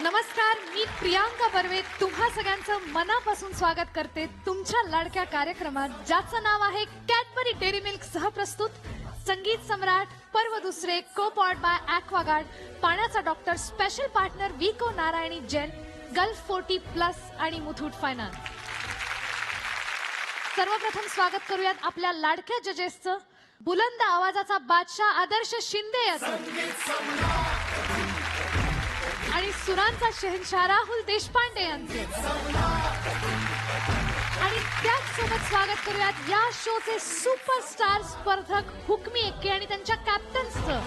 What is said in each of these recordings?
नमस्कार, मी प्रियांका बर्वे तुम्हा सगळ्यांचं मनापासून स्वागत करते तुमच्या लाडक्या कार्यक्रमात, ज्याचं नाव आहे कॅडबरी डेअरी मिल्क सहप्रस्तुत संगीत सम्राट पर्व दुसरे, को पॉवर्ड बाय ॲक्वागार्ड, पाण्याचा डॉक्टर, स्पेशल पार्टनर विको नारायणी जैन, गल्फ 40+ आणि मुथूट फायनान्स. सर्वप्रथम स्वागत करूयात आपल्या लाडक्या जजेसचं. बुलंद आवाजाचा बादशाह आदर्श शिंदे याचं आणि सुरांचा शहनशाह राहुल देशपांडे यांचे. आणि त्याचसोबत स्वागत करूयात या शोचे सुपरस्टार स्पर्धक हुकमी एक्के आणि त्यांच्या कॅप्टन्सचं.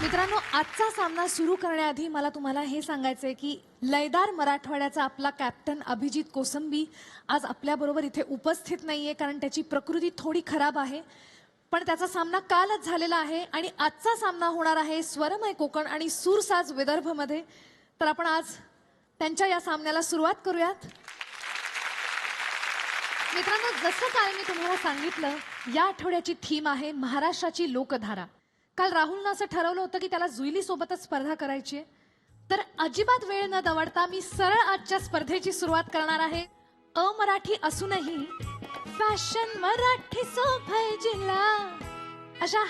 मित्रांनो, आजचा सामना सुरू करण्याआधी मला तुम्हाला हे सांगायचंय की लयदार मराठवाड्याचा आपला कॅप्टन अभिजित कोसंबी आज आपल्याबरोबर इथे उपस्थित नाहीये, कारण त्याची प्रकृती थोडी खराब आहे. पण त्याचा सामना कालच झालेला आहे आणि आजचा सामना होणार आहे स्वरमय कोकण आणि सूरसाज विदर्भमध्ये. तर आपण आज त्यांच्या या सामन्याला सुरुवात करूयात. मित्रांनो, जसं काल मी तुम्हाला सांगितलं, या आठवड्याची थीम आहे महाराष्ट्राची लोकधारा. काल राहुलनं असं ठरवलं होतं की त्याला जुईली सोबतच स्पर्धा करायची आहे. तर अजिबात वेळ न दवडता मी सरळ आजच्या स्पर्धेची सुरुवात करणार आहे. अमराठी असूनही फॅशन मराठी सोभय जिल्हा अशा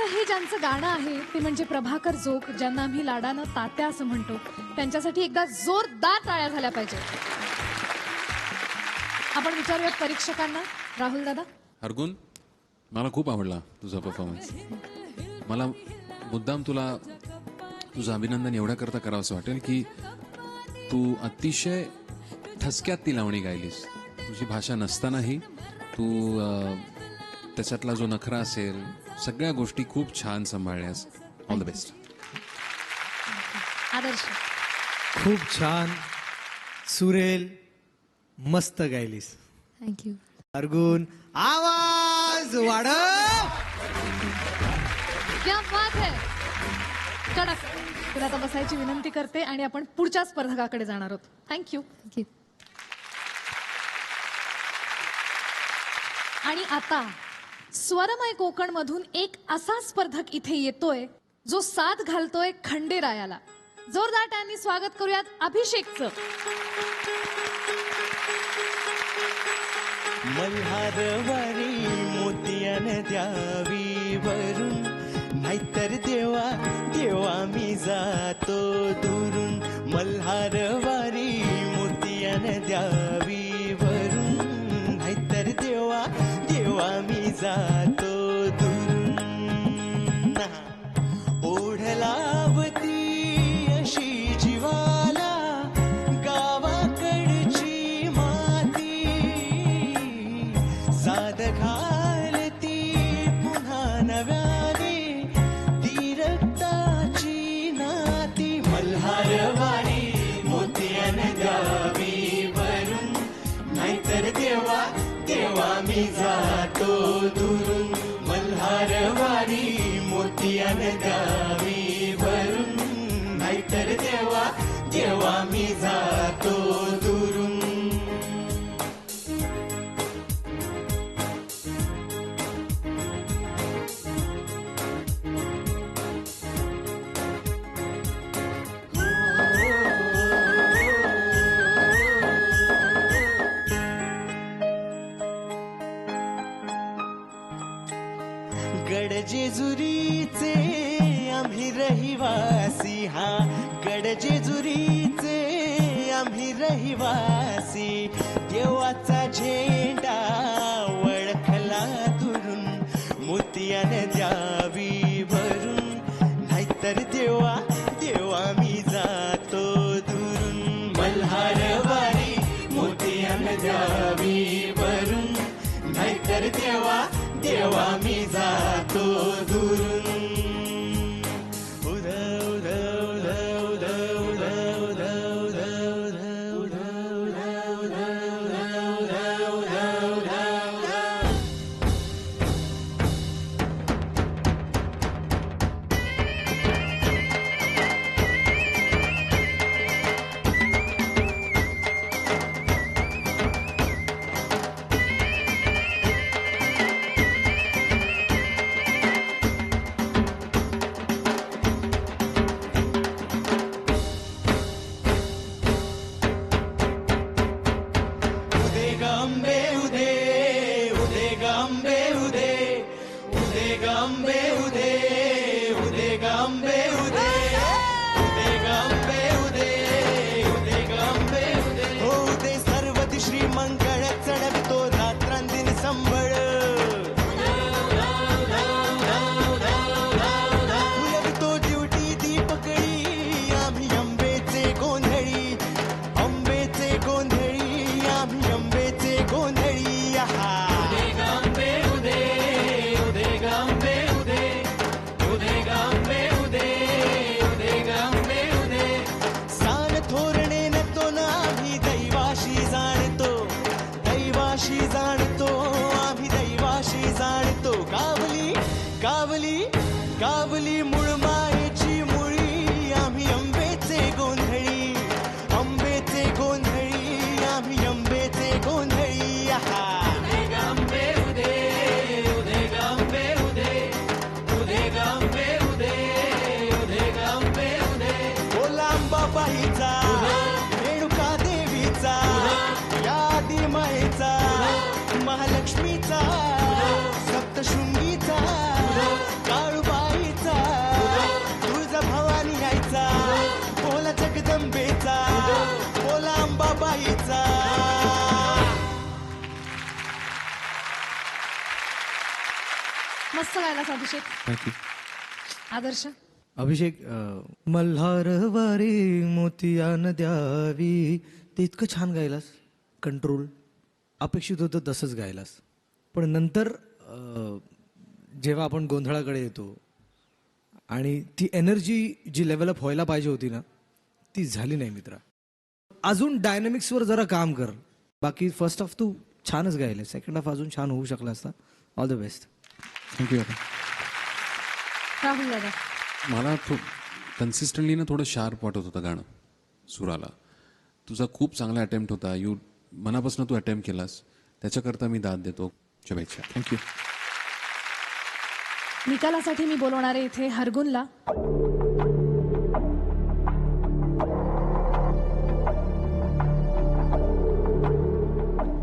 हे ज्यांचं गाणं आहे ते म्हणजे प्रभाकर जोग, ज्यांना आम्ही लाडानं तात्या असं म्हणतो. त्यांच्यासाठी एकदा जोरदार टाळ्या झाल्या पाहिजे. आपण विचारूयात परीक्षकांना. राहुल दादा. हरगुन, मला खूप आवडला तुझा परफॉर्मन्स. मला मुद्दाम तुला तुझं अभिनंदन एवढ्या करता करावंसं वाटेल की तू अतिशय ठसक्यात ती लावणी गायलीस. तुझी भाषा नसतानाही तू त्याच्यातला जो नखरा असेल, सगळ्या गोष्टी खूप छान सांभाळल्यास. All the best. आदर्श. खूप छान, सुरेल, मस्त गायलीस. थँक्यू. अर्गुन, आवाज वाढव. क्या बात है. कडक. तुला आता बसायची विनंती करते आणि आपण पुढच्या स्पर्धकाकडे जाणार आहोत. थँक्यू. आणि आता स्वरमय कोकण मधून एक असा स्पर्धक इथे येतोय जो साथ घालतोय खंडेरायाला. जोरदार टाळ्यांनी स्वागत करूयात अभिषेकचं. मल्हारवारी मोतियान द्यावी वरून, नाहीतर देवा देवा मी जातो दुरून. मल्हारवारी मोतियान द्यावी वरून, नाहीतर देवा देवा मी जातो दुरून. ओढ लावती अशी जीवाला गावाकडची माती, साद घालती पुन्हा नव्याने ती रक्ताची नाती. मल्हारवारी मोतियान द्यावी वरून, नाहीतर देवा देवा मी जातो दुरून. मल्हारवारी मोतियान द्यावी वरून, नाहीतर देवा देवा मी जातो दुरून. गडजेजुरीचे आम्ही रहिवासी, हा गडजेजुरीचे आम्ही रहिवासी. देवाचा झेंडा वळखला दुरून, मोतियान द्यावी भरून, नाहीतर देवा देवा मी जातो दुरून. मल्हारवारी मोतियान द्यावी भरून, नाहीतर देवा देवा मी जातो दुरून. उदा उदा उदा उदा उदा उदा उदा उदा उदा उदा उदा उदा उदा उदा. गांबे उदे उदे गांबे उदे उदे गांबे उदे उदे गांबे उदे उदे गांबे उदे उदे गांबे उदे. हो उदे सर्वती श्री मंगळ चढवतो रात्रांदिन संबळ. फुलवतो ड्युटी दीपकळी आम्ही अंबेचे गोंधळी, अंबेचे गोंधळी आम्ही अंबेचे गोंधळी. उदे गांबे उदे उदे गांबे उदे उदे गांबे उदे उदे गांबे उदे. सान थोरणे नतो ना आम्ही दैवाशी जाणतो, दैवाशी जाणतो आम्ही दैवाशी जाणतो. कावली कावली कावली मूळ मायेची मुळी आम्ही अंबेचे गोंधळी, अंबेचे गोंधळी आम्ही अंबेचे गोंधळी. उदे गांबे उदे उदे गांबे उदे उदे गांबे उदे उदे गांबे उदे. बोला अंबाबाईचा रेणुका देवीचा, या आदिमायेचा महालक्ष्मीचा, सप्तशृंगीचा काळूबाईचा, तुळजाभवानी आईचा, बोला जगदंबेचा, बोला अंबाबाईचा. मस्त गायलास अभिषेक. थँक्यू. आदर्श. अभिषेक मल्हारवारी मोतियान द्यावी, ते इतकं छान गायलास. कंट्रोल अपेक्षित होतं तसंच गायलास. पण नंतर जेव्हा आपण गोंधळाकडे येतो आणि ती एनर्जी जी लेवलअप व्हायला पाहिजे होती ना, ती झाली नाही मित्रा. अजून डायनॅमिक्सवर जरा काम कर. बाकी फर्स्ट हाफ तू छानच गायले, सेकंड हाफ अजून छान होऊ शकला असता. All the best. Thank you. Rahul दादा. मला कन्सिस्टंटली ना थोडं शार्प वाटत होतं गाणं सुराला. तुझा खूप चांगला अटेम्प्ट होता. मनापासून तू अटेम्प्ट केलास, त्याच्याकरता मी दाद देतो. शुभेच्छा. थँक्यू. निकालासाठी मी बोलवणार आहे इथे हरगुनला.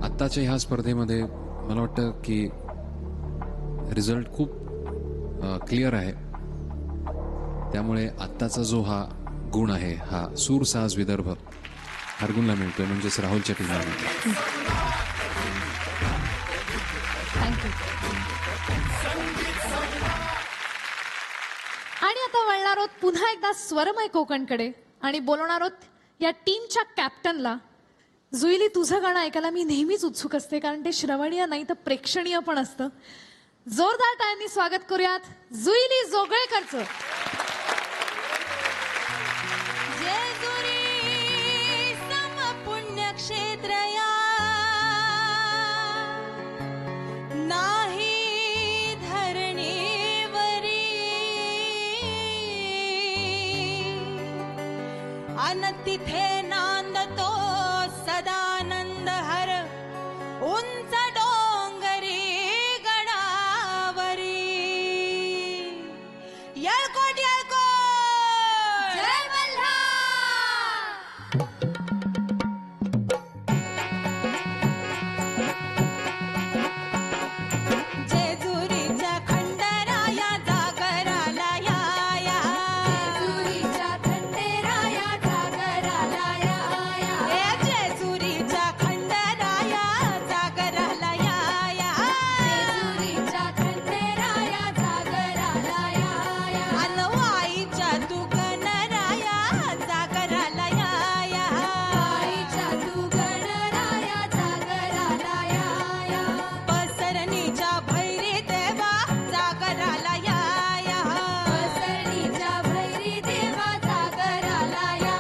आत्ताच्या ह्या स्पर्धेमध्ये मला वाटतं की रिझल्ट खूप क्लिअर आहे. त्यामुळे आत्ताचा जो हा गुण आहे, हा सूर साज विदर्भ हरगुनला मिळतोय, म्हणजेच राहुलच्या टीमला मिळतोय. थँक्यू. आणि आता वळणार आहोत पुन्हा एकदा स्वरमय कोकणकडे आणि बोलवणार आहोत या टीमच्या कॅप्टनला. जुईली, तुझं गाणं ऐकायला मी नेहमीच उत्सुक असते, कारण ते श्रवणीय नाही तर प्रेक्षणीय पण असतं. जोरदार टाळ्यांनी स्वागत करूयात जुईली जोगळेकरचं. जेजुरी समपुण्यक्षेत्र या नाही धरणीवरी अन तिथे नांदतो सदानंद हर उंच डोंगरी गडावरी. येळकोट येळकोट जय जेजुरीच्या खंडराया जागराला या जेजुरीच्या खंडराया जागराला या जेजुरीच्या खंडराया जागराला या जेजुरीच्या खंडराया जागराला या अनवाईच्या दुगणराया जागराला या आईच्या दुगणराया जागराला या पसरणीच्या भैरी देवा जागराला या पसरणीच्या भैरी देवा जागराला या.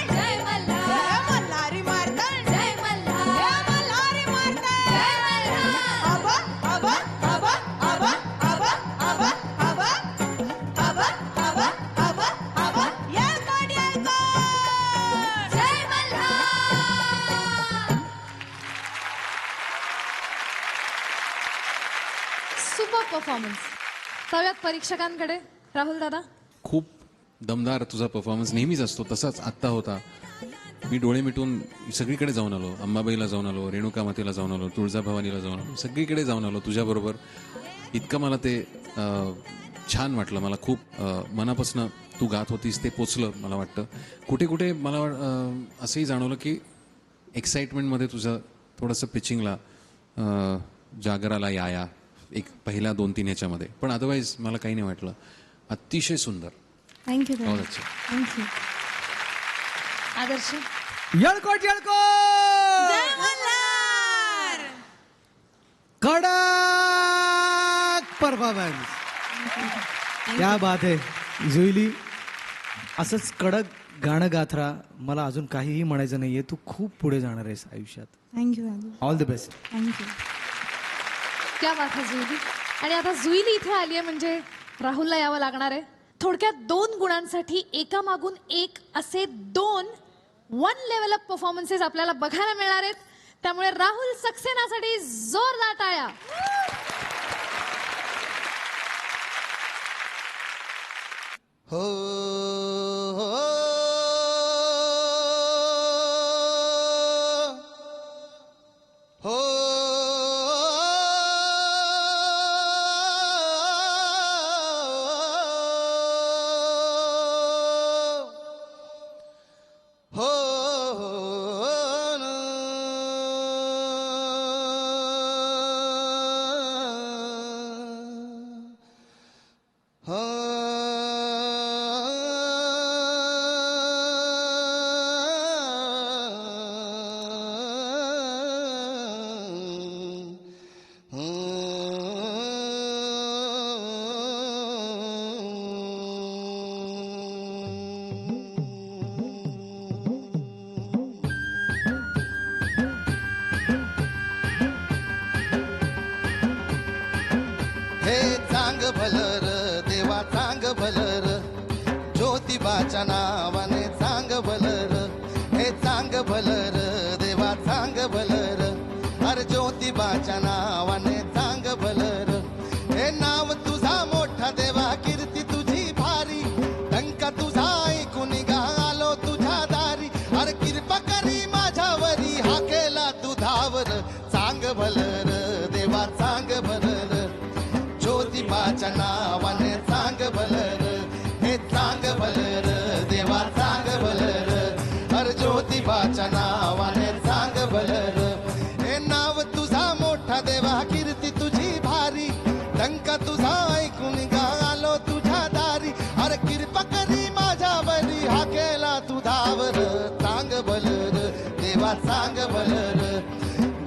जय मल्हारी मार्तंड जय मल्हारी मार्तंड जय मल्हार. अबा अबा अबा अबा अबा अबा अबा अबा अबा अबा अबा येळकोट येळकोट जय मल्हार. Super performance. जाऊयात परीक्षकांकडे. राहुल दादा. खूप दमदार तुझा परफॉर्मन्स नेहमीच असतो, तसाच आत्ता होता. मी डोळे मिटून सगळीकडे जाऊन आलो. अंबाबाईला जाऊन आलो, रेणुका मातेला जाऊन आलो, तुळजाभवानीला जाऊन आलो, सगळीकडे जाऊन आलो तुझ्याबरोबर. इतकं मला ते छान वाटलं. मला खूप मनापासून तू गात होतीस ते पोचलं मला वाटतं. कुठे कुठे मला असंही जाणवलं की एक्साइटमेंटमध्ये तुझं थोडंसं पिचिंगला जागराला या एक पहिल्या 2-3 ह्याच्यामध्ये, पण अदरवाईज मला काही नाही वाटलं. अतिशय सुंदर. Thank you All that's it. Thank you. Adarsh येळकोट जय मल्हार. कडक परफॉर्मन्स. क्या बात आहे जुईली. असंच कडक गाणं गात राहा. मला अजून काहीही म्हणायचं नाहीये. तू खूप पुढे जाणार आहेस आयुष्यात. Thank you all the best. Thank you. क्या बात आहे जुईली. आणि आता जुईली इथे आली आहे म्हणजे राहुलला यावं लागणार आहे. थोडक्यात 2 गुणांसाठी एकामागून एक असे 2 1 लेवल अप परफॉर्मन्सेस आपल्याला बघायला मिळणार आहेत. त्यामुळे राहुल सक्सेनासाठी जोरदार टाळ्या. हो हो हो हो हे चांग भलर देवा चांग भलर ज्योतिबाच्या नावाने चांग भलर. हे चांग भलर देवा चांग भलर अरे ज्योतिबाच्या नावाने चांग भलर. हे नाव तुझा मोठा देवा कीर्ती तुझी भारी टंका तुझा ऐकून आलो तुझ्या दारी. अरे कृपा करी माझ्यावरी हा केला तुझावर चांग भलर देवा चांग भलर ज्योतिबाच्या नावाने चांग भलर. हे चांग भलर देवा चांग भलर अरे ज्योतिबाच्या नावाने चांग भलर. हे नाव तुझा मोठा देवा कीर्ती तुझी भारी टंका तुझा ऐकून आलो तुझ्या दारी. अरे कृपा करी माझ्यावरी हा केला तुझावर चांग भलर देवा चांग भलर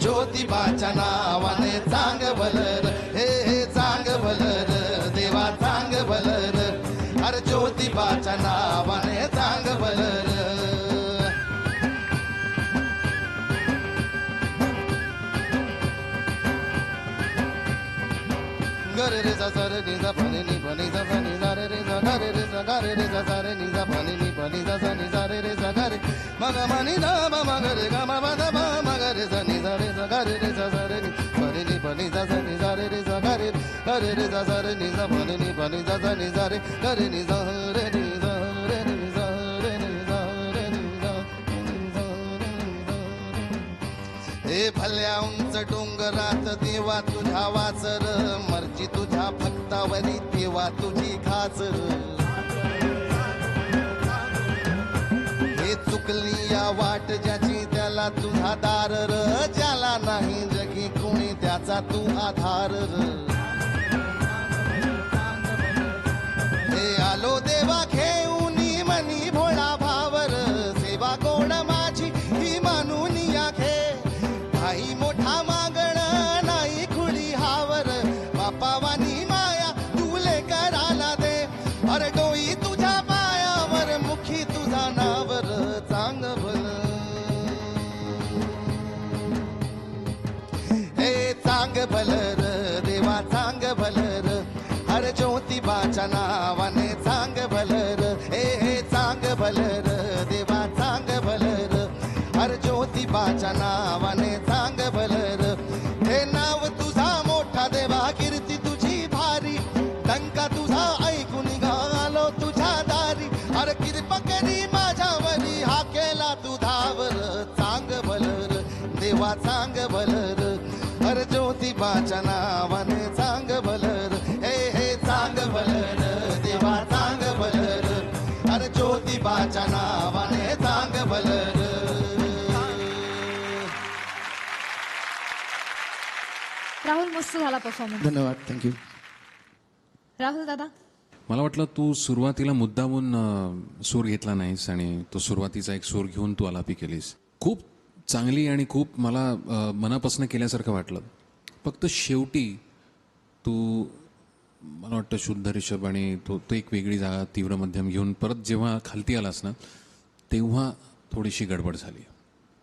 ज्योतिबाच्या नावाने चांग भलर. हे चांग भलर देवा चांग भलर अरे ज्योतिबाच्या नावाने चांग भलर. गरे रे सा रे नि सा पनि नि पनि सा सा नि सा रे सा गा रे सा गा रे सा रे नि सा पनि नि पनि सा सा नि सा रे सा गा रे म ग म नि दा म म ग रे गा म म दा म ग रे सा नि सा रे सा रे नि पनि नि पनि सा सा नि सा रे सा गा रे सा रे नि सा पनि नि पनि सा सा नि सा रे गा रे नि सा रे नि सा रे नि सा रे नि सा रे नि सा हे भल्या उंच डोंगरात देवा तुझ्या वासर मर्जी तुझ्या भक्तावरी देवा तुझी खासर. हे चुकली या वाट ज्याची त्याला तुझा दार र ज्याला नाही जगी कोणी त्याचा तू आधार र. हे आलो देवा घेऊन मनी भोळा भावर सेवा गोड माझी ही मानून या घे. काही मोठा मागण नाही खुळी हावर बापावानी माया तुले कराला दे. अरे डोई तुझ्या पायावर मुखी तुझा नावर चांग भल. हे चांग भलर देवा चांग भलर अरे ज्योतिबाच्या नावाने चांग भलर. हे चांग भलर देवा चांग भलर अरे ज्योतिबाच्या नावाने चांग भलर. हे नाव तुझा मोठा देवा कीर्ती तुझी भारी टंका तुझा ऐकून आलो तुझ्या दारी. अरे कृपा करी माझ्यावरी हा केला तुझावर चांग भलर देवा चांग भलर अरे ज्योतिबाच्या नावाने चांग भलर. हे चांग भलर देवा चांग भलर अरे ज्योतिबाच्या नावाने चांग भलर. राहुल मस्त झाला परफॉर्मन्स. धन्यवाद, थँक्यू. राहुल दादा, मला वाटलं तू सुरुवातीला मुद्दामून सूर घेतला नाहीस आणि तो सुरुवातीचा एक सूर घेऊन तू आलापी केलीस. खूप चांगली आणि खूप मला मनापासून केल्यासारखं वाटलं. फक्त शेवटी तू मला वाटतं शुद्ध ऋषभ आणि तो एक वेगळी जागा तीव्र मध्यम घेऊन परत जेव्हा खालती आलास ना तेव्हा थोडीशी गडबड झाली.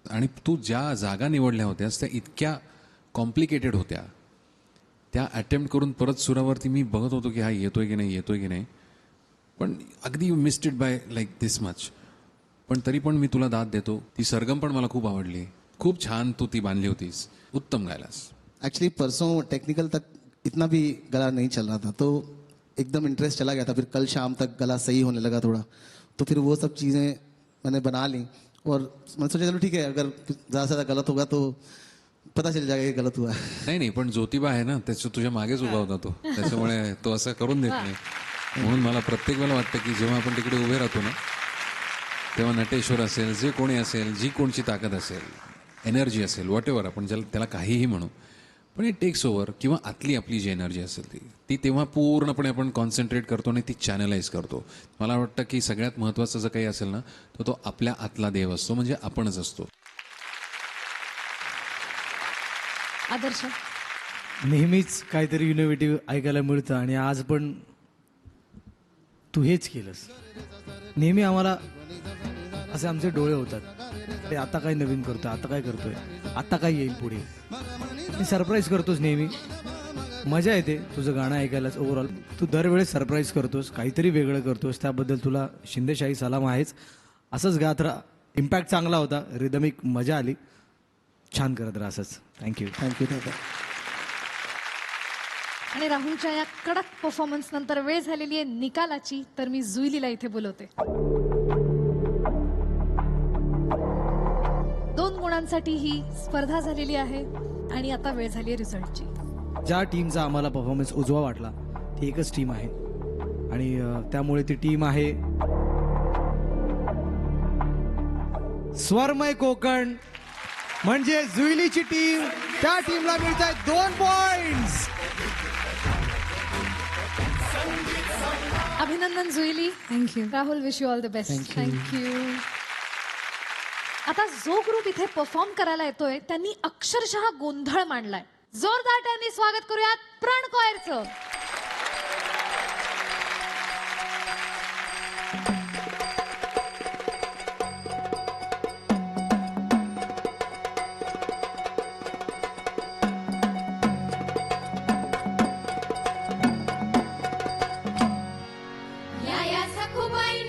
आणि तू ज्या जागा निवडल्या होत्यास त्या इतक्या कॉम्प्लिकेटेड होत्या. त्या अटेम्प्ट करून परत सुरावरती मी बघत होतो की हा येतोय की नाही, पण अगदी you missed it by like this much. पण तरी पण मी तुला दाद देतो. ती सरगम पण मला खूप आवडली. खूप छान तू ती बांधली होतीस. उत्तम गायलास. एक्चुअली परसों टेक्निकल तक इतना भी गला नहीं चल रहा था, तो एकदम इंटरेस्ट चला गया था. फिर कल शाम तक गला सही होने लगा थोड़ा, तो फिर वो सब चीज़ें मैंने बना ली. और मैंने सोचा चलो ठीक है, अगर ज़्यादा से ज़्यादा गलत होगा तो पता चल जाएगा कि गलत हुआ है. नाही पण ज्योतिबा आहे ना त्याच्या तुझ्या मागेच उभा होता तो. त्याच्यामुळे तो असं करून देत नाही. म्हणून मला प्रत्येक वेळेला वाटतं की जेव्हा आपण तिकडे उभे राहतो ना तेव्हा नटेश्वर असेल, जे कोणी असेल, जी कोणची ताकद असेल, एनर्जी असेल, वॉट एव्हर आपण त्याला काहीही म्हणू, पण इट टेक्स ओव्हर. किंवा आतली आपली जी एनर्जी असेल ती तेव्हा पूर्णपणे आपण कॉन्सन्ट्रेट करतो आणि ती चॅनलाइज करतो. मला वाटतं की सगळ्यात महत्त्वाचं जर काही असेल ना तर तो आपल्या आतला देव असतो, म्हणजे आपणच असतो. आदर्श, नेहमीच काहीतरी इनोव्हेटिव्ह ऐकायला मिळतं आणि आज पण तू हेच केलंस. नेहमी आम्हाला असे आमचे डोळे होतात, अरे आता काय नवीन करतोय, आता काय करतोय, आता काय येईल पुढे. मी सरप्राईज करतोस नेहमी. मजा येते तुझं गाणं ऐकायलाच. ओव्हरऑल तू दरवेळेस सरप्राईज करतोस, काहीतरी वेगळं करतोस. त्याबद्दल तुला शिंदेशाही सलाम आहेच. असंच गात राहा. इम्पॅक्ट चांगला होता, रिदमिक मजा आली. छान करत राहा असंच. थँक्यू. थँक्यू दादा. आणि राहुलच्या या कडक परफॉर्मन्स नंतर वेळ झालेली आहे निकालाची. तर मी जुईलीला इथे बोलवते. 2 गुणांसाठी ही स्पर्धा झालेली आहे आणि आता वेळ झाली आहे रिझल्टची. ज्या टीमचा आम्हाला परफॉर्मन्स उजवा वाटला ती एकच टीम आहे आणि त्यामुळे ती टीम आहे स्वरमय कोकण, म्हणजे जुईलीची टीम. त्या टीमला मिळत आहेत 2 पॉइंट्स. अभिनंदन Juilee. Thank you. Rahul, wish you all the best. Thank you. आता जो ग्रुप इथे परफॉर्म करायला येतोय त्यांनी अक्षरशः गोंधळ मांडलाय. जोरदार त्यांनी स्वागत करूयात प्रण कॉयरचं. सखुबाई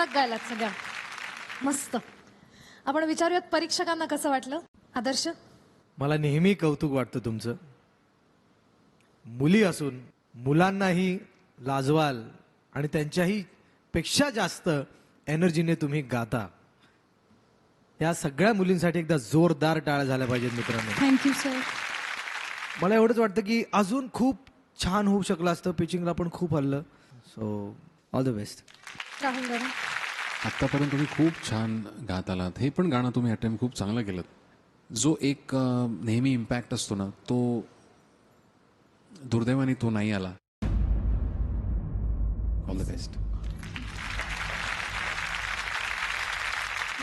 कडक गायलात सगळ्या. मस्त. आपण विचारूयात परीक्षकांना कसं वाटलं. आदर्श. मला नेहमी कौतुक वाटतं तुमचं. मुली असून मुलांनाही लाजवाल आणि त्यांच्याही पेक्षा जास्त एनर्जीने तुम्ही गाता. त्या सगळ्या मुलींसाठी एकदा जोरदार टाळ्या झाल्या पाहिजेत मित्रांनो. Thank you sir. मला एवढंच वाटतं की अजून खूप छान होऊ शकलं असतं. पिचिंगला पण खूप हल्लं. So all the best. Rahul दादा. आत्तापर्यंत तुम्ही खूप छान गात आलात. हे पण गाणं तुम्ही अटेम्प्ट खूप चांगलं केलं. जो एक नेहमी इम्पॅक्ट असतो ना, तो दुर्दैवाने तो नाही आला. All the best.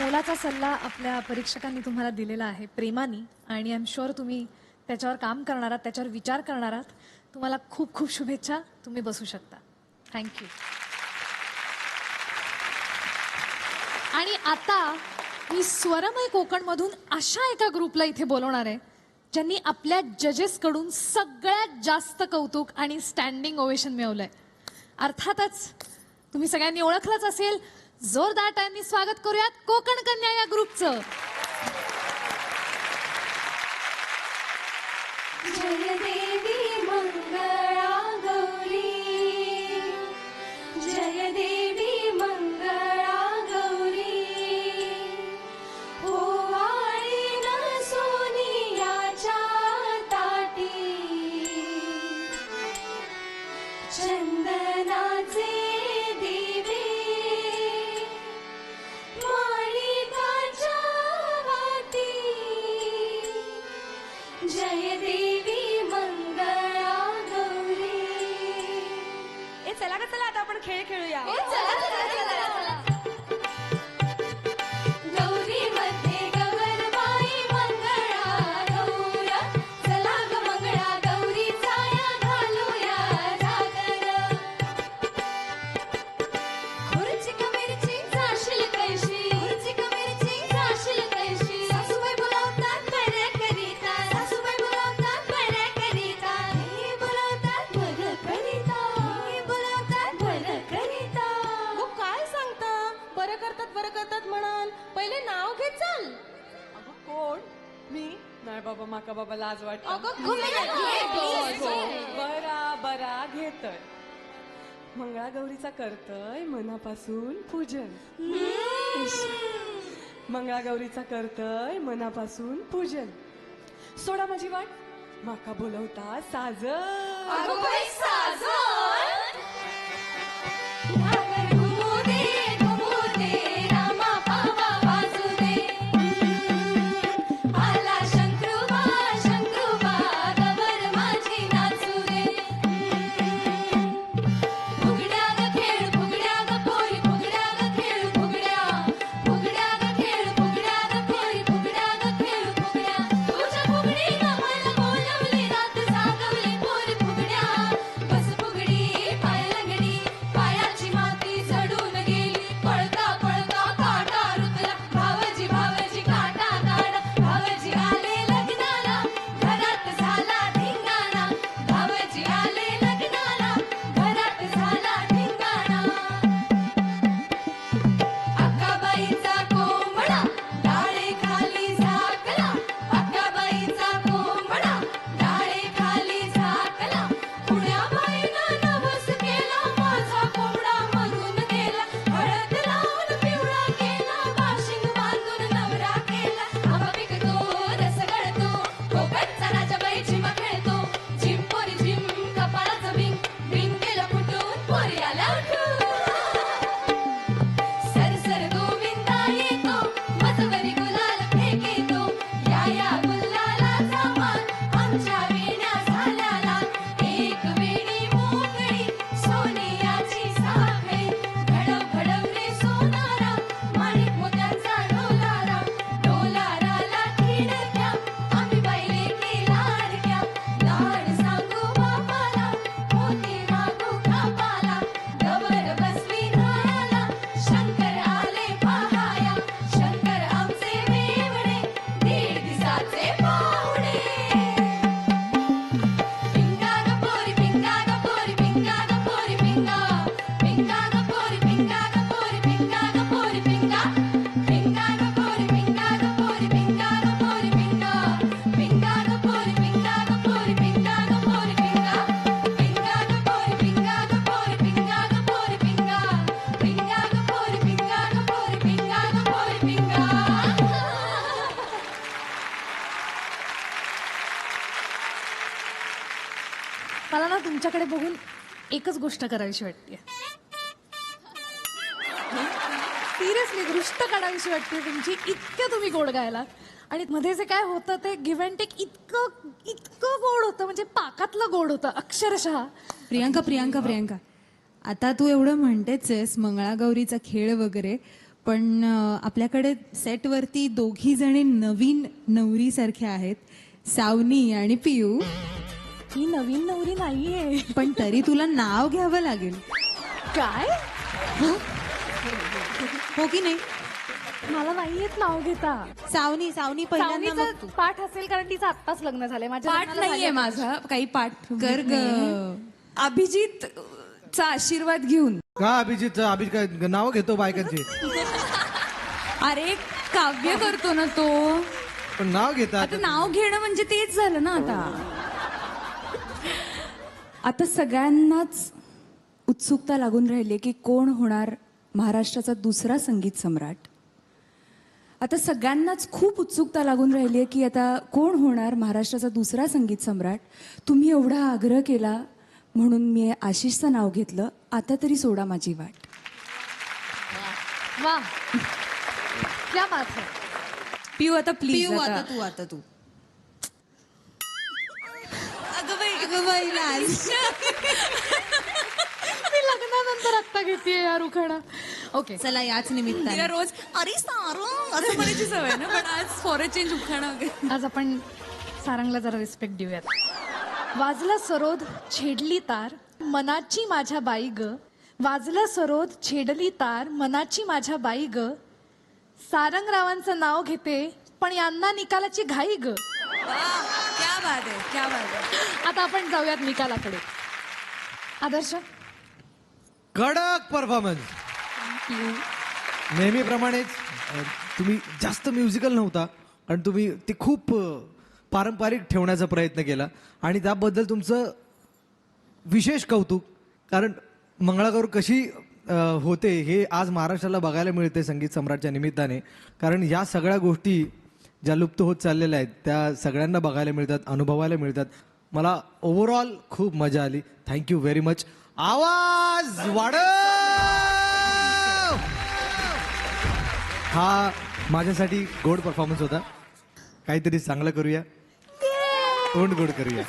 मोलाचा सल्ला आपल्या परीक्षकांनी तुम्हाला दिलेला आहे प्रेमाने, आणि आय एम शुअर तुम्ही त्याच्यावर काम करणार आहात, त्याच्यावर विचार करणार आहात. तुम्हाला खूप खूप शुभेच्छा. तुम्ही बसू शकता. थँक्यू. आणि आता मी स्वरमय कोकणमधून अशा एका ग्रुपला इथे बोलवणार आहे ज्यांनी आपल्या जजेसकडून सगळ्यात जास्त कौतुक आणि स्टँडिंग ओवेशन मिळवलंय. अर्थातच तुम्ही सगळ्यांनी ओळखलंच असेल. जोरदार टाळ्यांनी स्वागत करूयात कोकण कन्या या ग्रुपचं. जय देवी मंगळा गौरी, जय देवी मंगळा गौरी, ओवाळी न सोनियाच्या ताटी, चंदनाचे दिवे माळिकाच्या वाटी, जय देवी मंगळा गौरी. ए चला का चला आता आपण खेळ खेळूया. गौरी मध्ये गवरबाई मंगळा गौर, चला ग मंगळा गौरी जाया घालूया जागर. खुर्ची कमिरची जाशील कैशी, खुर्ची कमिरची जाशील कैशी, सासूबाई बोलावतात बरं करिता, सासूबाई बोलावतात बरं करिता, हे बोलावतात बरं करिता, हे बोलावतात बरं करिता. हो काय सांगता. बरं करतात म्हणाल. पहिले नाव घेत चाल. अगं कोण. मी नाही बाबा, माका बाबा लाज वाटत. बरा घेतय. मंगळागौरीचा करतय मनापासून पूजन. मंगळागौरीचा करतय मनापासून पूजन. सोडा माझी वाट. माका बोलवता साजन. अगं बाई साजन. घागर घुमू दे रामा पावा वाजू दे. आला शंकरूबा गवर माझी नाचू दे. फुगड्या ग खेळ फुगड्या ग पोरी, फुगड्या ग खेळ फुगड्या, फुगड्या ग खेळ फुगड्या ग पोरी, फुगड्या ग खेळ फुगड्या. तुझ्या फुगडीनं मला बोलवली रात जागवली पोरी फुगड्या, मला ना तुमच्याकडे बघून एकच गोष्ट करावीशी वाटते. सिरियसली दृष्ट काढावीशी वाटते तुमची. इतकं तुम्ही गोड गायला आणि मध्ये जे काय होतं ते गिव्ह अँड टेक इतकं इतकं गोड होतं, म्हणजे पाकातलं गोड होतं अक्षरशः. प्रियांका आता तू एवढं म्हणतेच आहेस मंगळागौरीचा खेळ वगैरे, पण आपल्याकडे सेटवरती दोघी जणी नवीन नवरीसारख्या आहेत, सावनी आणि पियू. ही नवीन नवरी नाहीये. पण तरी तुला नाव घ्यावं लागेल. काय? हो की नाही? मला नाही येत नाव घेता. सावनी पहिल्यांदा मग सावनीचं पाठ असेल कारण तिचं आत्ताच लग्न झालंय. माझ्या पाठ लग्नाला नाहीये झालंय. माझा, काही पाठ कर ग. अभिजितचा आशीर्वाद घेऊन. का अभिजित काय नाव घेतो बायकांची, अरे काव्य करतो ना तो. पण नाव घेतात. आता नाव घेणं म्हणजे तेच झालं ना. आता सगळ्यांनाच उत्सुकता लागून राहिली की कोण होणार महाराष्ट्राचा दुसरा संगीत सम्राट. आता सगळ्यांनाच खूप उत्सुकता लागून राहिली आहे की आता कोण होणार महाराष्ट्राचा दुसरा संगीत सम्राट. तुम्ही एवढा आग्रह केला म्हणून मी आशिषचं नाव घेतलं. आता तरी सोडा माझी वाट. वा, क्या बात है. पिऊ आता प्लीज. पियू आता तू अगं बाई लाज. मी लग्नानंतर आत्ता घेतेय यार उखाणा. ओके, चला याच निमित्ताने तिला रोज अरे सारू असं म्हणायची सवय ना, पण आज फॉर अ चेंज उखाणा वगैरे. आज आपण सारंगला जरा रिस्पेक्ट देऊयात. वाजला सरोद छेडली तार मनाची माझ्या बाई ग. वाजला सरोद छेडली तार मनाची माझ्या बाई ग. सारंगरावांचं नाव घेते पण यांना निकालाची घाई ग. क्या बात आहे, क्या बात आहे. आता आपण जाऊयात निकालाकडे. आदर्श, कडक परफॉर्मन्स. नेहमीप्रमाणेच तुम्ही जास्त म्युझिकल नव्हता आणि तुम्ही ते खूप पारंपरिक ठेवण्याचा प्रयत्न केला आणि त्याबद्दल तुमचं विशेष कौतुक. कारण मंगळागौर कशी होते हे आज महाराष्ट्राला बघायला मिळते संगीत सम्राटच्या निमित्ताने. कारण या सगळ्या गोष्टी ज्या लुप्त होत चाललेल्या आहेत त्या सगळ्यांना बघायला मिळतात, अनुभवायला मिळतात. मला ओव्हरऑल खूप मजा आली. Thank you very much. आवाज वाढव. हा माझ्यासाठी गोड परफॉर्मन्स होता. काहीतरी चांगलं करूया, तोंड गोड करूया.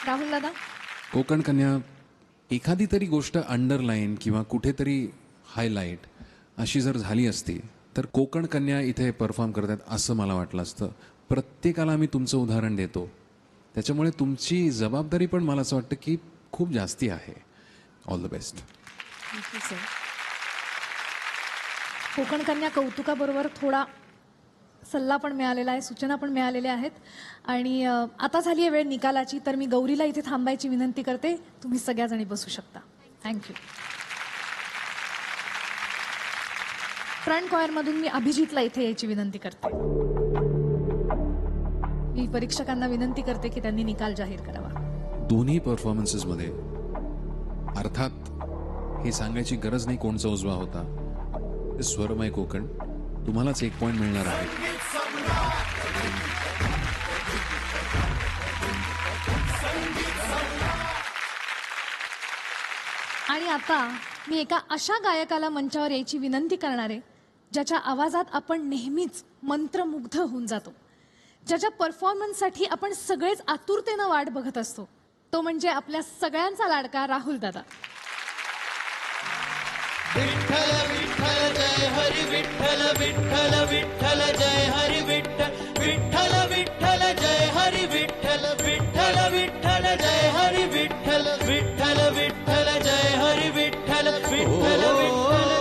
राहुल दादा, कोकण कन्या एखादी तरी गोष्ट अंडरलाईन किंवा कुठेतरी हायलाईट अशी जर झाली असती तर कोकण कन्या इथे परफॉर्म करतात असं मला वाटलं असतं. प्रत्येकाला मी तुमचं उदाहरण देतो, त्याच्यामुळे तुमची जबाबदारी पण मला असं वाटतं की खूप जास्ती आहे. All the best. Konkan Kanya कौतुकाबरोबर थोडा सल्ला पण मिळालेला आहे, सूचना पण मिळालेल्या आहेत. आणि आता झाली आहे वेळ निकालाची, तर मी गौरीला इथे थांबायची विनंती करते. तुम्ही सगळ्याजणी बसू शकता. थँक्यू. फ्रंट कॉयरमधून मी अभिजितला इथे यायची विनंती करते. मी परीक्षकांना विनंती करते की त्यांनी निकाल जाहीर करावा. दोन्ही परफॉर्मन्सेसमध्ये अर्थात हे सांगायची गरज नाही कोणचा उजवा होता. ते स्वरमय कोकण. तुम्हालाच 1 पॉइंट मिळणार आहे. आणि आता मी एका अशा गायकाला मंचावर यायची विनंती करणार आहे ज्याच्या आवाजात आपण नेहमीच मंत्रमुग्ध होऊन जातो, ज्याच्या परफॉर्मन्ससाठी आपण सगळेच आतुरतेनं वाट बघत असतो. तो म्हणजे आपल्या सगळ्यांचा लाडका राहुल दादा. विठ्ठल विठ्ठल जय हरी विठ्ठल विठ्ठल विठ्ठल जय हरी विठ्ठल विठ्ठल विठ्ठल जय हरी विठ्ठल विठ्ठल विठ्ठल जय हरी विठ्ठल विठ्ठल विठ्ठल जय हरी विठ्ठल विठ्ठल विठ्ठल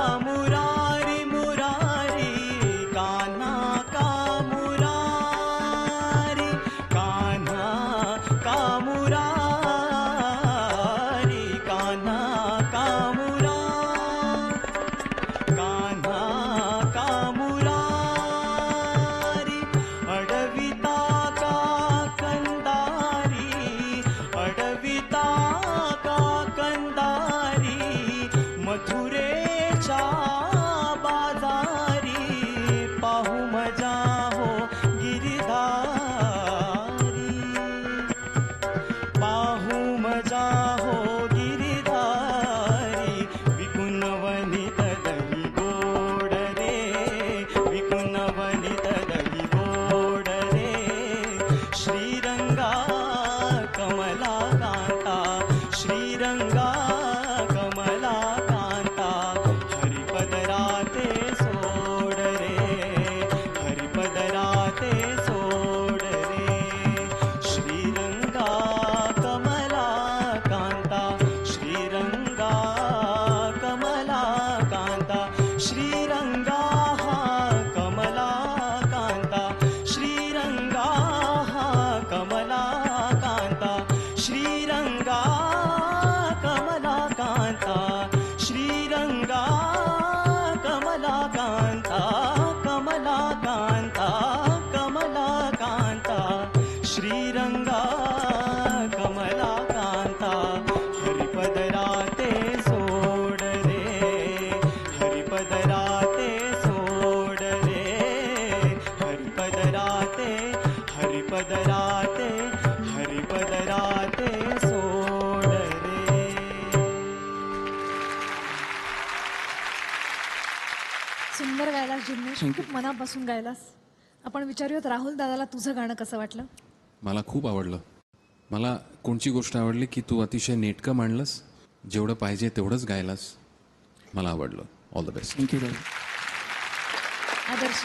हरिपदराते सोड रे हरिपदराते सोड रे श्रीरंगा कमला कांता श्रीरंगा कमला कांता श्रीरंगा कमला कांता श्रीरंगा कमला कांता श्रीरंगा कमला कांता श्रीरंगा कमला कांता कमला कांता कमला कांता श्रीरंगा कमला कांता हरिपदराते सोड रे हरिपदराते सोड रे हरिपदराते हरिपदराते हरिपदराते सोड रे सुंदर गायलास जिग्नेश, खूप मनापासून गायलास. आपण विचारूयात राहुल दादाला तुझं गाणं कसं वाटलं. मला खूप आवडलं. मला कोणची गोष्ट आवडली की तू अतिशय नेटकं मांडलंस, जेवढं पाहिजे तेवढंच गायलास. मला आवडलं. All the best. थँक्यू आदर्श,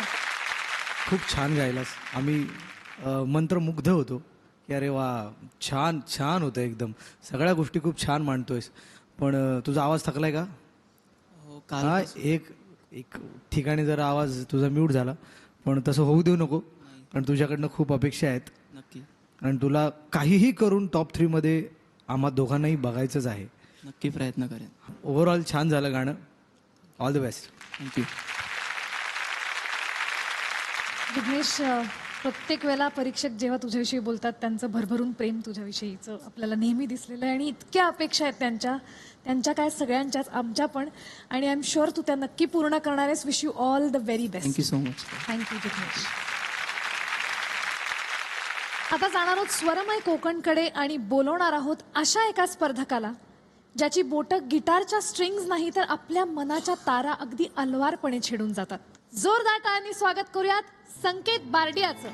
खूप छान गायलास. आम्ही मंत्रमुग्ध होतो की अरे वा, छान छान होतं एकदम. सगळ्या गोष्टी खूप छान मांडतोयस. पण तुझा आवाज थकलाय का? हा, एक एक ठिकाणी जरा आवाज तुझा म्यूट झाला, पण तसं होऊ देऊ नको, कारण तुझ्याकडनं खूप अपेक्षा आहेत. नक्की कारण तुला काहीही करून टॉप 3 मध्ये आम्हा दोघांनाही बघायचंच आहे. नक्की प्रयत्न करेन. ओव्हरऑल छान झालं गाणं. All the best. Thank you. Jignesh, प्रत्येक वेळेला परीक्षक जेव्हा तुझ्याविषयी बोलतात त्यांचं भरभरून प्रेम तुझ्याविषयीचं आपल्याला नेहमी दिसलेलं आहे आणि इतक्या अपेक्षा आहेत त्यांच्या काय सगळ्यांच्याच, आमच्या पण. आणि आय एम शुअर तू त्या नक्की पूर्ण करणार आहेस. Wish you all the very best. Thank you so much. Thank you Jignesh. आता जाणार आहोत स्वरमय कोकणकडे आणि बोलवणार आहोत अशा एका स्पर्धकाला ज्याची बोटं गिटारच्या स्ट्रिंग्स नाही तर आपल्या मनाच्या तारा अगदी अलवारपणे छेडून जातात. जोरदार टाळ्यांनी स्वागत करूयात संकेत बारडियाचं.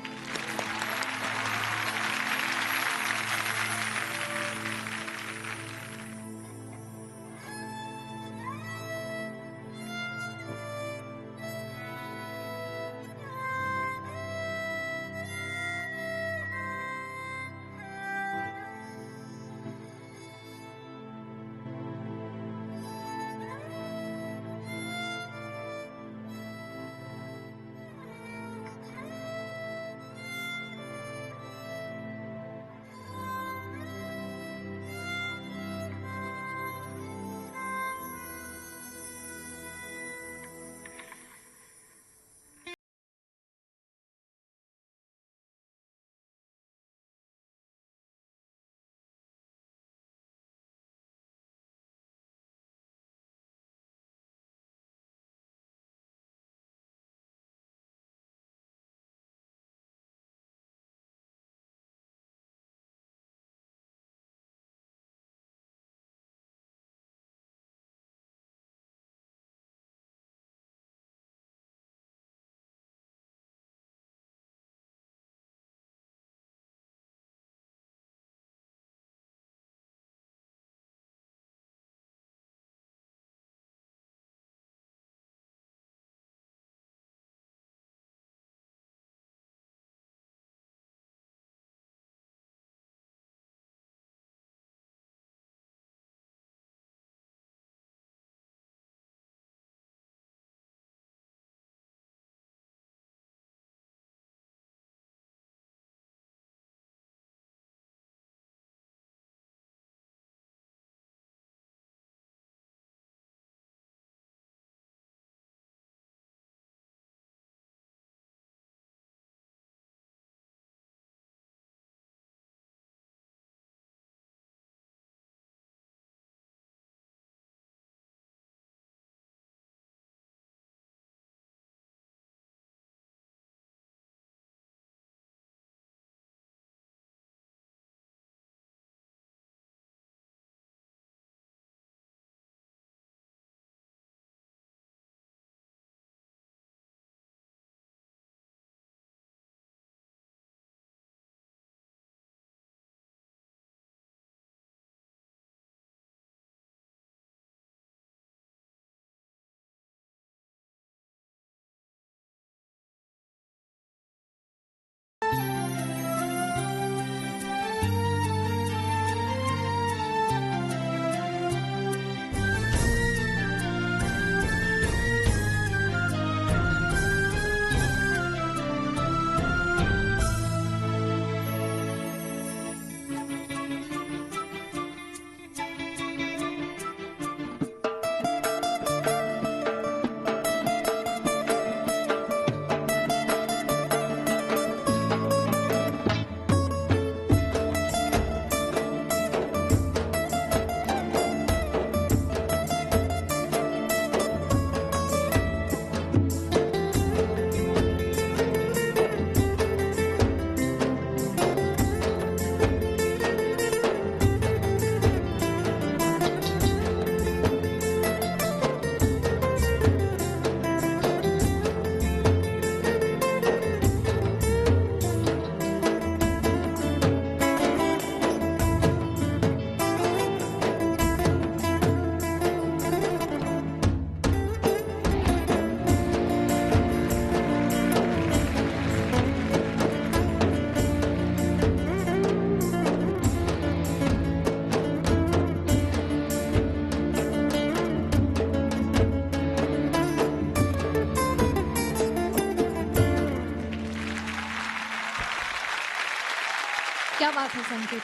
क्या बात आहे संकेत.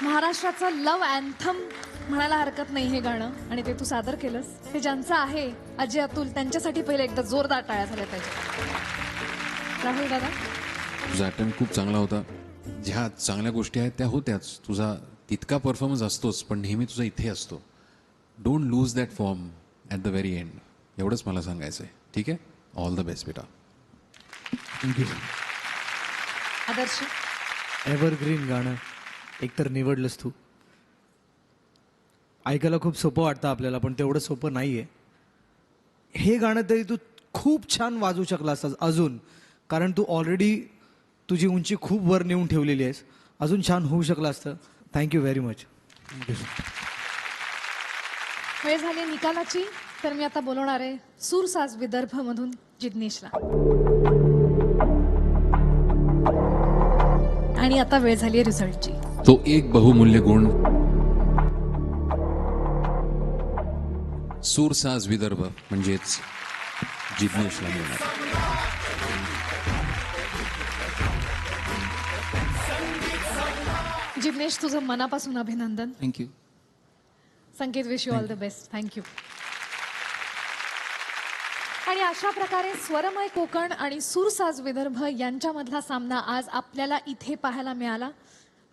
महाराष्ट्राचं लव्ह अँथम म्हणायला हरकत नाही हे गाणं, आणि ते तू सादर केलंस. ते ज्यांचं आहे अजय अतुल, त्यांच्यासाठी पहिले एकदा जोरदार टाळ्या झाल्या पाहिजे. राहुल दादा, तुझा अटेम्प्ट खूप चांगला होता. ज्या चांगल्या गोष्टी आहेत त्या होत्याच. तुझा तितका परफॉर्मन्स असतोच, पण नेहमी तुझा इथे असतो. Don't lose that form at the very end. एवढंच मला सांगायचं आहे. ठीक आहे, ऑल द बेस्ट बेटा. थँक्यू. आदर्श, एव्हरग्रीन गाणं एकतर निवडलंस तू. ऐकायला खूप सोपं वाटतं आपल्याला, पण तेवढं सोपं नाही आहे. हे गाणं तरी तू खूप छान वाजवू शकला असतास अजून, कारण तू ऑलरेडी तुझी उंची खूप वर नेऊन ठेवलेली आहेस. अजून छान होऊ शकलं असतं. Thank you very much. थँक्यू. वेळ झाली निकालाची, तर मी आता बोलवणार आहे सूरसाज विदर्भ मधून जिग्नेशला. आणि आता वेळ झाली आहे रिझल्टची. तो एक बहुमूल्य गुण सूरसाज विदर्भ म्हणजेच जिग्नेशला मिळणार. जिग्नेश, तुझं मनापासून अभिनंदन. Thank you. Sanket, wish you all the best. Thank you. आणि अशा प्रकारे स्वरमय कोकण आणि सूरसाज विदर्भ यांच्यामधला सामना आज आपल्याला इथे पाहायला मिळाला.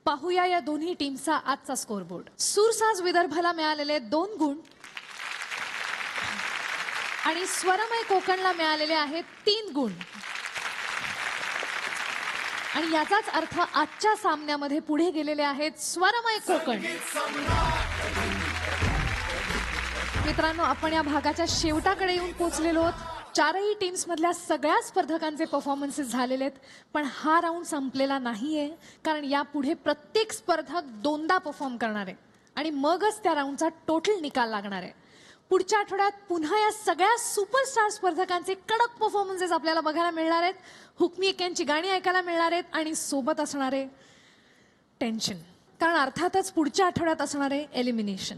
पाहूया या दोन्ही टीमचा आजचा स्कोरबोर्ड. सूरसाज विदर्भला मिळालेले 2 गुण आणि स्वरमय कोकणला मिळालेले आहेत 3 गुण. आणि याचाच अर्थ आजच्या सामन्यामध्ये पुढे गेलेले आहेत स्वरमय कोकण. मित्रांनो, आपण या भागाच्या शेवटाकडे येऊन पोहोचलेलो आहोत. 4ही टीम्स मधल्या सगळ्या स्पर्धकांचे परफॉर्मन्सेस झालेले आहेत, पण हा राऊंड संपलेला नाहीये, कारण यापुढे प्रत्येक स्पर्धक 2दा परफॉर्म करणार आहे आणि मगच त्या राऊंडचा टोटल निकाल लागणार आहे. पुढच्या आठवड्यात पुन्हा या सगळ्या सुपरस्टार स्पर्धकांचे कडक परफॉर्मन्सेस आपल्याला बघायला मिळणार आहेत. हुकमी एक्यांची गाणी ऐकायला मिळणार आहेत आणि सोबत असणारे टेन्शन, कारण अर्थातच पुढच्या आठवड्यात असणारे एलिमिनेशन.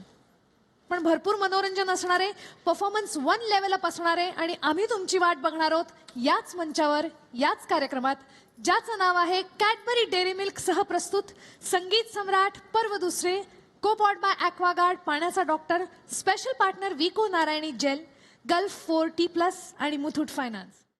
पण भरपूर मनोरंजन असणारे, परफॉर्मन्स 1 लेवल अप असणारे, आणि आम्ही तुमची वाट बघणार आहोत याच मंचावर, याच कार्यक्रमात, ज्याचं नाव आहे कॅडबरी डेअरी मिल्क सहप्रस्तुत संगीत सम्राट पर्व दुसरे, को-पॉड बाय ॲक्वागार्ड, पाण्याचा डॉक्टर, स्पेशल पार्टनर विको नारायणी जेल, गल्फ 4T+ आणि मुथूट फायनान्स.